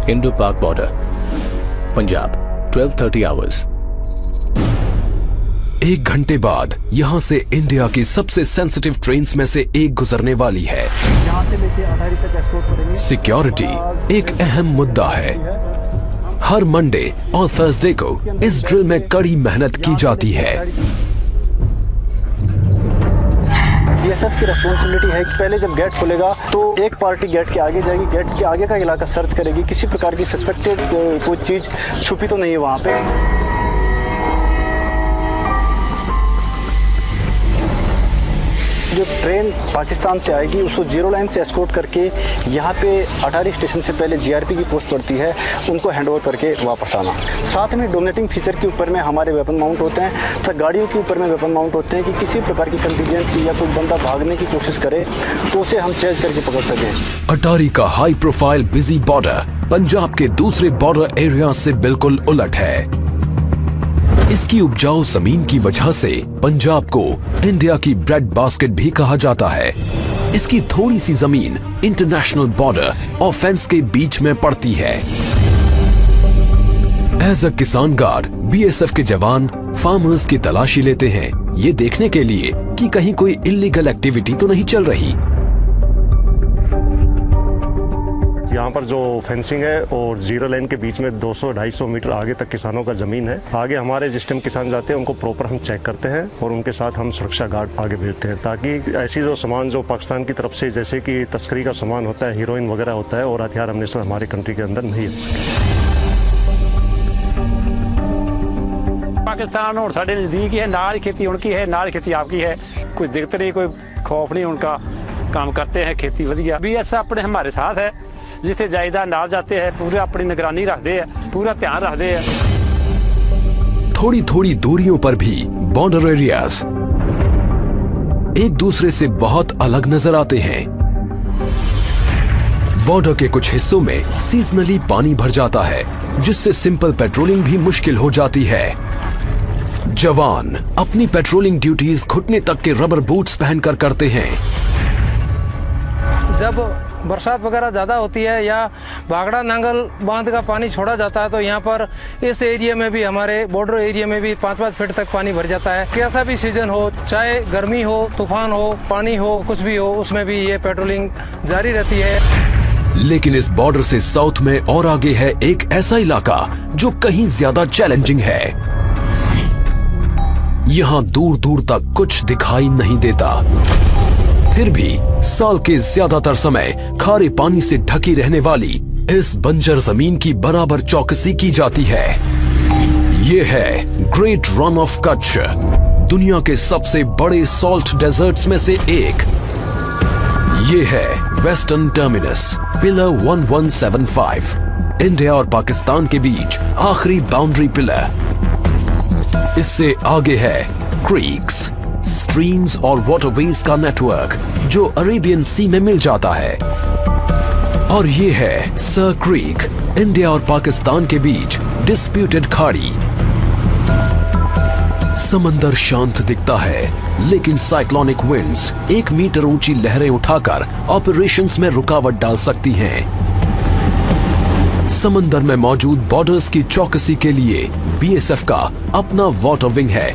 Indo पाक border, Punjab, 12:30 hours. 1 घंटे बाद यहाँ से इंडिया की सबसे सेंसिटिव ट्रेन्स में से एक गुजरने वाली है। यहाँ से लेके अटारी तक एस्कॉर्ट करेंगे। सिक्योरिटी एक अहम मुद्दा है। हर मंडे और थर्सडे को इस ड्रिल में कड़ी मेहनत की जाती है। बीएसएफ की रेस्पॉन्सिबिलिटी है कि पहले जब गेट खुलेगा तो एक पार्टी गेट के आगे जाएगी, गेट के आगे का इलाका सर्च करेगी, किसी प्रकार की सस्पेक्टेड कोई चीज छुपी तो नहीं है वहाँ पे। जो ट्रेन पाकिस्तान से आएगी उसको जीरो लाइन से एस्कॉर्ट करके यहाँ पे अटारी स्टेशन से पहले जीआरपी की पोस्ट पड़ती है, उनको हैंडओवर करके वापस आना। साथ में डोमिनेटिंग फीचर के ऊपर में हमारे वेपन माउंट होते हैं तथा गाड़ियों के ऊपर में वेपन माउंट होते हैं कि किसी प्रकार की कंटीजेंसी या कोई बंदा भागने की कोशिश करे तो उसे हम चेज करके पकड़ सकें। अटारी का high profile busy border Punjab के दूसरे बॉर्डर एरिया से बिल्कुल उलट है। इसकी उपजाऊ जमीन की वजह से पंजाब को इंडिया की ब्रेड बास्केट भी कहा जाता है। इसकी थोड़ी सी जमीन इंटरनेशनल बॉर्डर और फेंस के बीच में पड़ती है। एज अ किसान गार्ड बीएसएफ के जवान फार्मर्स की तलाशी लेते हैं, ये देखने के लिए कि कहीं कोई इलीगल एक्टिविटी तो नहीं चल रही। यहाँ पर जो फेंसिंग है और जीरो लाइन के बीच में 200-250 मीटर आगे तक किसानों का जमीन है। आगे हमारे जिस टाइम किसान जाते हैं उनको प्रॉपर हम चेक करते हैं और उनके साथ हम सुरक्षा गार्ड आगे भेजते हैं ताकि ऐसी जो सामान जो पाकिस्तान की तरफ से जैसे कि तस्करी का सामान होता है, हीरोइन वगैरह होता है और हथियार हमने हमारे कंट्री के अंदर नहीं है। पाकिस्तान और साढ़े नज़दीक है, नाल खेती उनकी है, नाल खेती आपकी है, कोई दिक्कत नहीं, कोई खौफ नहीं, उनका काम करते हैं, खेती वधिया। बीएसएफ अपने हमारे साथ है, जिथे जायदा नाल जाते हैं पूरा अपनी निगरानी रखते हैं, पूरा ध्यान रखते हैं। थोड़ी थोड़ी दूरियों पर भी बॉर्डर एरियाज एक दूसरे से बहुत अलग नजर आते हैं। बॉर्डर के कुछ हिस्सों में सीजनली पानी भर जाता है, जिससे सिंपल पेट्रोलिंग भी मुश्किल हो जाती है। जवान अपनी पेट्रोलिंग ड्यूटीज घुटने तक के रबर बूट्स पहनकर करते हैं। जब बरसात वगैरह ज़्यादा होती है या भागड़ा नांगल बांध का पानी छोड़ा जाता है तो यहाँ पर इस एरिया में भी, हमारे बॉर्डर एरिया में भी 5-5 फीट तक पानी भर जाता है। कैसा भी सीजन हो, चाहे गर्मी हो, तूफान हो, पानी हो, कुछ भी हो, उसमें भी ये पेट्रोलिंग जारी रहती है। लेकिन इस बॉर्डर से साउथ में और आगे है एक ऐसा इलाका जो कहीं ज्यादा चैलेंजिंग है। यहाँ दूर दूर तक कुछ दिखाई नहीं देता, फिर भी साल के ज्यादातर समय खारे पानी से ढकी रहने वाली इस बंजर जमीन की बराबर चौकसी की जाती है। ये है ग्रेट रन ऑफ कच्छ, दुनिया के सबसे बड़े सॉल्ट डेजर्ट्स में से एक। ये है वेस्टर्न टर्मिनस, पिलर 1175, इंडिया और पाकिस्तान के बीच आखिरी बाउंड्री पिलर। इससे आगे है क्रीक्स, स्ट्रीम्स और वाटरवेज का नेटवर्क जो अरेबियन सी में मिल जाता है। और ये है सर क्रीक, इंडिया और पाकिस्तान के बीच डिस्प्यूटेड खाड़ी। समंदर शांत दिखता है, लेकिन साइक्लोनिक विंड्स 1 मीटर ऊंची लहरें उठाकर ऑपरेशंस में रुकावट डाल सकती हैं। समंदर में मौजूद बॉर्डर्स की चौकसी के लिए बीएसएफ का अपना वाटर विंग है।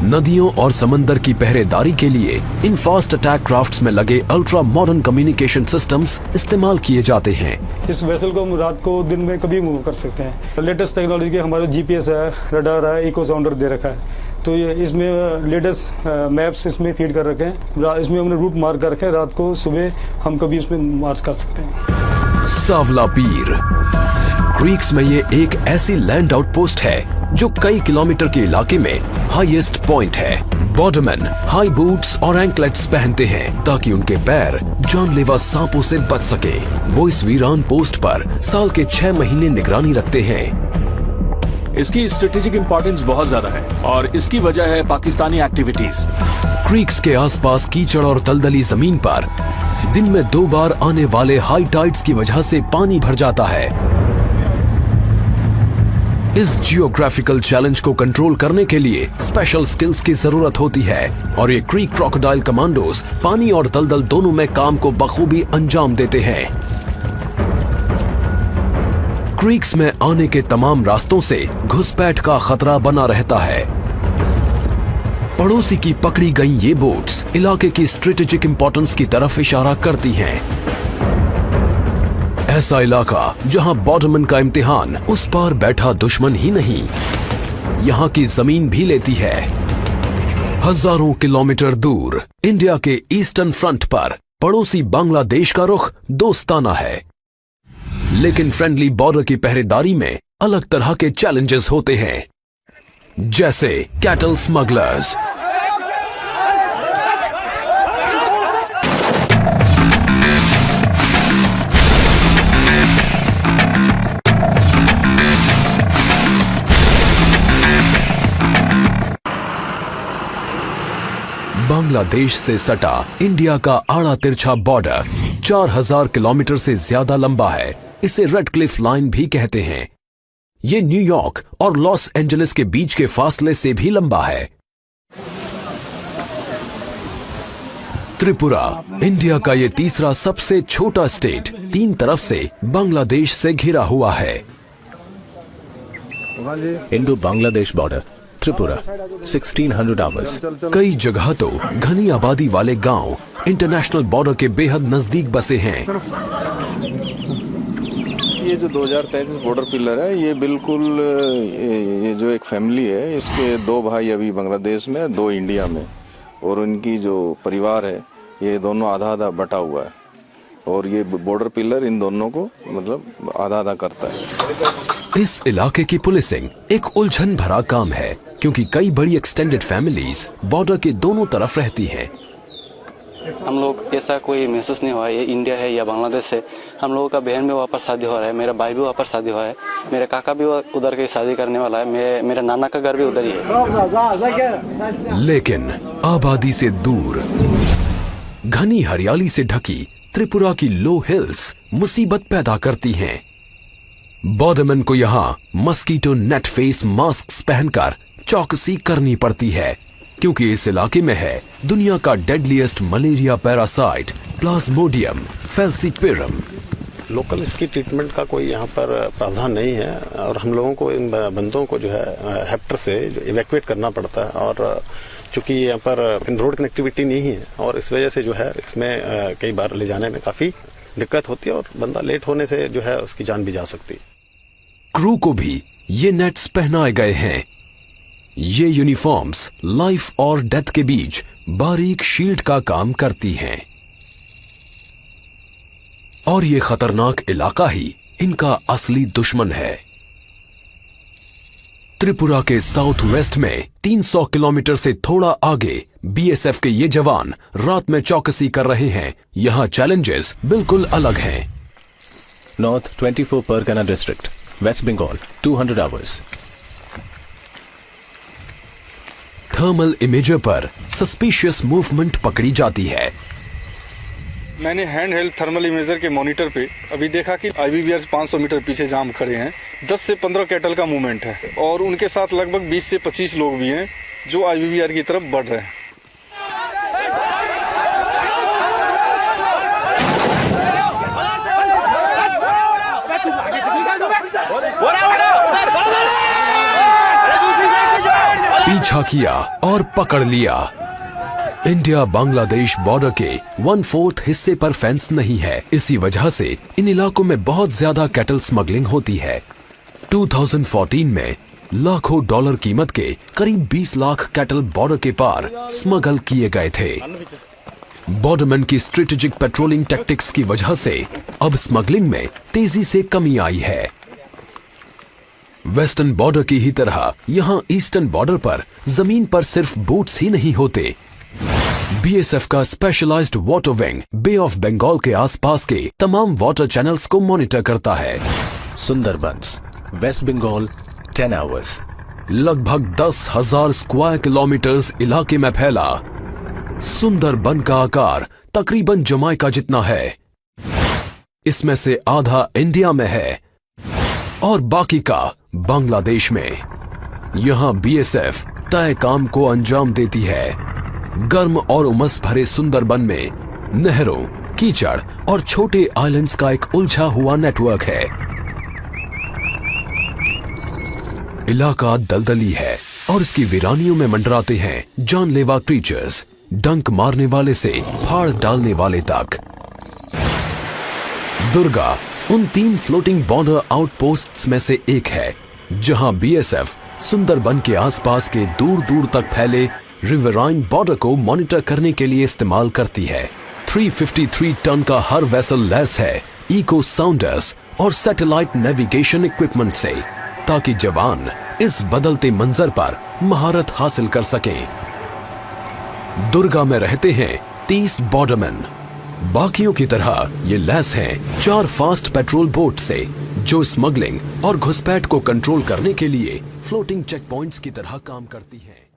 नदियों और समंदर की पहरेदारी के लिए इन फास्ट अटैक क्राफ्ट्स में लगे अल्ट्रा मॉडर्न कम्युनिकेशन सिस्टम्स इस्तेमाल किए जाते हैं। इस वेसल को हम रात को दिन में कभी मूव कर सकते हैं। लेटेस्ट टेक्नोलॉजी के हमारे जीपीएस है, रडार है, इको साउंडर दे रखा है, तो ये इसमें लेटेस्ट मैप्स इसमें फीड कर रखे हैं। इसमें हमने रूट मार्क कर रखे हैं, रात को सुबह हम कभी इसमें मार्च कर सकते हैं। सावला पीर क्रीक्स में ये एक ऐसी लैंड आउटपोस्ट है जो कई किलोमीटर के इलाके में हाईएस्ट पॉइंट है। बॉर्डरमैन हाई बूट्स और एंकलेट्स पहनते हैं ताकि उनके पैर जानलेवा सांपों से बच सके। वो इस वीरान पोस्ट पर साल के 6 महीने निगरानी रखते हैं। इसकी स्ट्रेटेजिक इंपॉर्टेंस बहुत ज्यादा है और इसकी वजह है पाकिस्तानी एक्टिविटीज। क्रीक्स के आसपास कीचड़ और दलदली जमीन पर दिन में 2 बार आने वाले हाई टाइड्स की वजह से पानी भर जाता है। इस जियोग्राफिकल चैलेंज को कंट्रोल करने के लिए स्पेशल स्किल्स की जरूरत होती है और ये क्रीक क्रोकोडाइल कमांडोज पानी और दलदल दोनों में काम को बखूबी अंजाम देते हैं। क्रीक्स में आने के तमाम रास्तों से घुसपैठ का खतरा बना रहता है। पड़ोसी की पकड़ी गई ये बोट्स इलाके की स्ट्रेटेजिक इंपॉर्टेंस की तरफ इशारा करती हैं। ऐसा इलाका जहां बॉर्डरमैन का इम्तिहान उस पार बैठा दुश्मन ही नहीं, यहां की जमीन भी लेती है। हजारों किलोमीटर दूर इंडिया के ईस्टर्न फ्रंट पर पड़ोसी बांग्लादेश का रुख दोस्ताना है, लेकिन फ्रेंडली बॉर्डर की पहरेदारी में अलग तरह के चैलेंजेस होते हैं, जैसे कैटल स्मगलर्स, बांग्लादेश से सटा इंडिया का आड़ा तिरछा बॉर्डर 4000 किलोमीटर से ज्यादा लंबा है। इसे रेड क्लिफ लाइन भी कहते हैं। ये न्यूयॉर्क और लॉस एंजलिस के बीच के फासले से भी लंबा है। त्रिपुरा इंडिया का ये तीसरा सबसे छोटा स्टेट 3 तरफ से बांग्लादेश से घिरा हुआ है। Indo Bangladesh border Tripura 1600 hours. कई जगह तो घनी आबादी वाले गांव इंटरनेशनल बॉर्डर के बेहद नजदीक बसे हैं। ये जो 2033 बॉर्डर पिलर है, ये बिल्कुल ये जो एक फैमिली है, इसके 2 भाई अभी बांग्लादेश में, 2 इंडिया में, और उनकी जो परिवार है ये दोनों आधा आधा बटा हुआ है, और ये बॉर्डर पिलर इन दोनों को मतलब आधा आधा करता है। इस इलाके की पुलिसिंग एक उलझन भरा काम है, क्योंकि कई बड़ी एक्सटेंडेड फैमिलीज बॉर्डर के दोनों तरफ रहती हैं। हम लोग ऐसा कोई महसूस नहीं हुआ ये इंडिया है या बांग्लादेश है। हम लोगों का बहन भी वापस शादी हो रहा है, मेरा भाई भी वापस शादी हुआ है, मेरे काका भी उधर की शादी करने वाला है, मेरा नाना का घर भी उधर ही है। लेकिन आबादी से दूर घनी हरियाली से ढकी त्रिपुरा की लो हिल्स मुसीबत पैदा करती हैं। बॉर्डरमैन को यहाँ मस्कीटो नेट फेस मास्क पहनकर चौकसी करनी पड़ती है, क्योंकि इस इलाके में है दुनिया का deadliest malaria parasite plasmodium falciparum. Local इसकी ट्रीटमेंट का कोई यहाँ पर प्रावधान नहीं है, और हम लोगों को इन बंदों को जो है हेक्टर से इवैक्यूएट करना पड़ता है, और चूंकि यहाँ पर रोड कनेक्टिविटी नहीं है, और इस वजह से जो है इसमें कई बार ले जाने में काफ़ी दिक्कत होती है, और बंदा लेट होने से जो है उसकी जान भी जा सकती है। क्रू को भी ये नेट्स पहनाए गए हैं। ये यूनिफॉर्म्स लाइफ और डेथ के बीच बारीक शील्ड का काम करती हैं, और ये खतरनाक इलाका ही इनका असली दुश्मन है। त्रिपुरा के साउथ वेस्ट में 300 किलोमीटर से थोड़ा आगे बीएसएफ के ये जवान रात में चौकसी कर रहे हैं। यहाँ चैलेंजेस बिल्कुल अलग हैं। North 24 Parganas district West Bengal 200 hours. Thermal imager पर सस्पिशियस मूवमेंट पकड़ी जाती है। मैंने हैंड हेल्ड थर्मल इमेजर के मॉनिटर पे अभी देखा कि आईबीबीआर 500 मीटर पीछे जाम खड़े हैं। 10 से 15 कैटल का मूवमेंट है, और उनके साथ लगभग 20 से 25 लोग भी हैं जो आईबीबीआर की तरफ बढ़ रहे हैं। पीछा किया और पकड़ लिया। इंडिया बांग्लादेश बॉर्डर के 1/4 हिस्से पर फेंस नहीं है, इसी वजह से इन इलाकों में बहुत ज्यादा कैटल स्मगलिंग होती है। 2014 में लाखों डॉलर कीमत के करीब 20 लाख कैटल बॉर्डर के पार स्मगल किए गए थे। बॉर्डरमैन की स्ट्रेटेजिक पेट्रोलिंग टैक्टिक्स की वजह से अब स्मगलिंग में तेजी से कमी आई है। वेस्टर्न बॉर्डर की ही तरह यहां ईस्टर्न बॉर्डर पर जमीन पर सिर्फ बोट्स ही नहीं होते। बीएसएफ का specialised water wing Bay of Bengal के आसपास के तमाम वाटर चैनल्स को मॉनिटर करता है। Sundarbans West Bengal 10 hours. लगभग 10,000 स्क्वायर किलोमीटर्स इलाके में फैला सुंदरबन का आकार तकरीबन जमाइका जितना है। इसमें से आधा इंडिया में है और बाकी का बांग्लादेश में। यहां बीएसएफ तय काम को अंजाम देती है। गर्म और उमस भरे सुंदरबन में नहरों, कीचड़ और छोटे आइलैंड्स का एक उलझा हुआ नेटवर्क है। इलाका दलदली है और इसकी वीरानियों में मंडराते हैं जानलेवा क्रीचर्स, डंक मारने वाले से फाड़ डालने वाले तक। दुर्गा उन 3 फ्लोटिंग बॉर्डर आउटपोस्ट्स में से एक है जहां बीएसएफ सुंदरबन के आसपास के दूर दूर तक फैले रिवराइन बॉर्डर को मॉनिटर करने के लिए इस्तेमाल करती है। 353 टन का हर वेसल लैस है इको साउंडर्स और सैटेलाइट नेविगेशन इक्विपमेंट से, ताकि जवान इस बदलते मंजर पर महारत हासिल कर सकें। दुर्गा में रहते हैं 30 बॉर्डरमैन। बाकियों की तरह ये लैस हैं 4 फास्ट पेट्रोल बोट से, जो स्मगलिंग और घुसपैठ को कंट्रोल करने के लिए फ्लोटिंग चेक पॉइंट्स की तरह काम करती हैं।